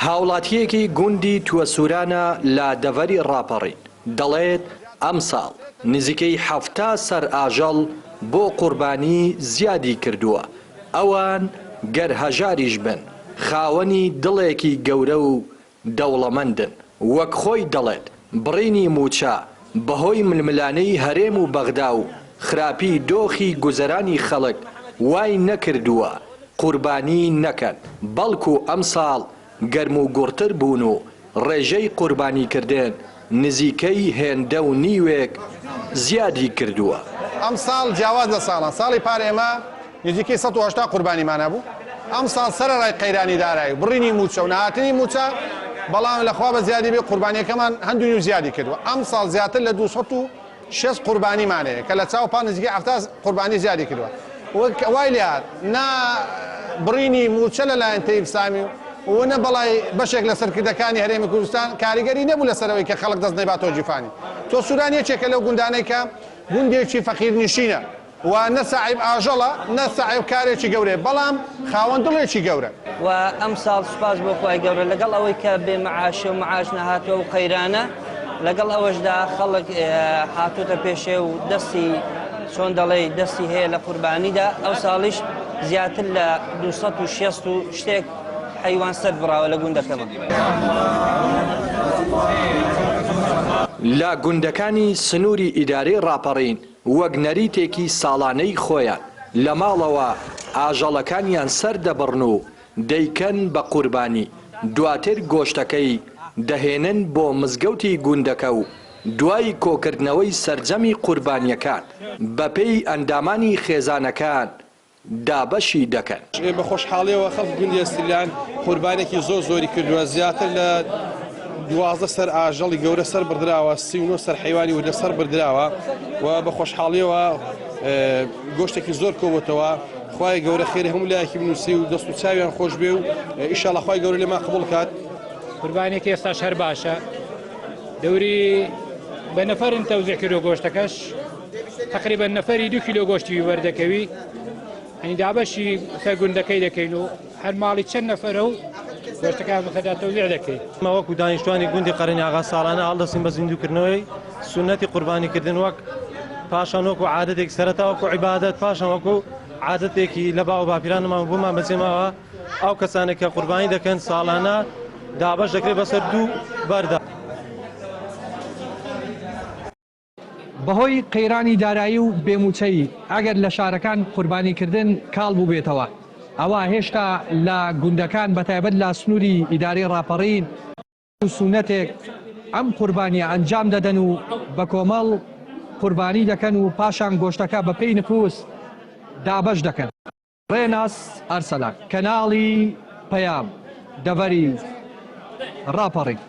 هاوڵاتیەکی گوندی تووە سوورانە لە دەڤەری ڕاپەڕین دەڵێت ئەم ساڵ نزیکەی 70 سەر ئاژەڵ بۆ قوربانی زیادی کردووە. ئەوان گەر هەژاریش بن خاوەنی دڵێکی گەورە و دەوڵەمەندن. وەک خۆی دەڵێت بڕینی موچە بەهۆی ململانەی هەرێم و بەغدا و خراپی دۆخی گوزەرانی خەڵک وای نەکردووە قوربانی نەکەن، بەڵکو ئەم ساڵ گەرم و گوڕتر بوون و ڕێژەی قوربانیکردن نزیکەی هێندە و نیوێک زیادی کردووە. ئەم ساڵ جیاواز لە ساڵە ساڵی پارێ ئێمە نزیکەی 180 قوربانیمانە بوو. ئەم ساڵ سەرەڕای قەیرانی دارایی بڕینی موچە و نهاتنی موچە، بەڵام لەخوا بە زیادی بێ قوربانیەکەمان هەندوو زیادی کردووە. ئەم ساڵ زیاتر لە 206 قوربانیمانەیە کە لە چاو پان نزیکەی 70 قوربانی زیادی کردووە. وای لێهات نا بڕینی موچە لەلایەن تەیب سامی و نە بەڵای بەشێک لە سەرکردەکانی هەرێمی کوردستان کاریگەری نەبوو لەسەرەوەی کە خەڵک دەست نەباتەوە جیفانی. تۆ سوودان یەکێکە لەو گوندانەی کە گوندێکی فەقیرنشینە و نە ساحیب ئاژەڵە نە ساحیب کارێکی گەورەیە، بەڵام خاوەن دڵێکی گەورە. و ئەم ساڵ سوپاس بۆ خوای گەورە لەگەڵ ئەوەی کە بێ مەعاشە و مەعاش نەهاتووە و قەیرانە، لەگەڵ ئەوەشدا خەڵک هاتووتە پێشێ و دەستی چۆن دەڵێ دەستی هەیە لە قوربانیدا. ئەو ساڵیش زیاتر لە 260 و شتێک حیوان سەر بڕاوە لە گوندەکەمە. لە گوندەکانی سنووری ئیدارەی ڕاپەڕین وەک نەریتێکی ساڵانەی خۆیان لە ماڵەوە ئاژەڵەکانیان سەر دەبڕن و دەیکەن بە قوربانی، دواتر گۆشتەکەی دەهێنن بۆ مزگەوتی گوندەکە و دوای کۆکردنەوەی سەرجەمی قوربانیەکان بەپێی ئەندامانی خێزانەکان دابەشی دەکەن. بە خۆشحاڵیەوە خەڵک گوندی ئەستیلان قوربانێکی زۆری کردووە، زیاتر لە 12 سەر ئاژەڵی گەورە سەر بردراوە، 39 سەر حیوانی و لەسەر بردراوە و بە خۆشحاڵیەوە گۆشتێکی زۆر کۆبووتەوە. خوای گەورە خێری هەموو لایەکی بنووسی و دەست و چاویان خۆش بێ و ئیشاڵڵا خوای گەورە لێمان قبوڵ کات. قوربانێکی ئێستاش هەر باشە، دەوری بە نەفەرن تەوزیع کردو گۆشتەکەش تقریبا نەفەری 2 کیلۆ گۆشتی وەردەکەوی، ئەنی دابەشی سەر گوندەکەی دەکەین و هەر ماڵی چەند نەفەرە و گۆشتەکان بەخەدا تەوزیع دەکەین. وەکو دانیشتوانی گوندی قەرنی ئاغا ساڵانە هەڵدەستین بە زیندووکردنەوەی سونەتی قوربانیکردن وەک پاشان وەکو عادەتێک سەرەتا وەکو عیبادەت، پاشان وەکو عادەتێکی لە باو باپیرانمان بۆمان بەجێماوە. ئەو کەسانێک کە قوربانی دەکەن ساڵانە دابەش دەکرێت بەسەر 2 بەردا. بەهۆی قەیرانی دارایی و بێموچەی ئەگەر لە شارەکان قوربانیکردن کاڵ بوو بێتەوە، ئەوە هێشتا لە گوندەکان بەتایبەت لە سنووری ئیدارەی ڕاپەڕین و سونەتێک ئەم قوربانیە ئەنجام دەدەن و بە کۆمەڵ قوربانی دەکەن و پاشان گۆشتەکە بە پێی نفوس دابەش دەکەن. ڕێناس ئەرسەلان، کەناڵی پەیام، دەڤەری ڕاپەڕین.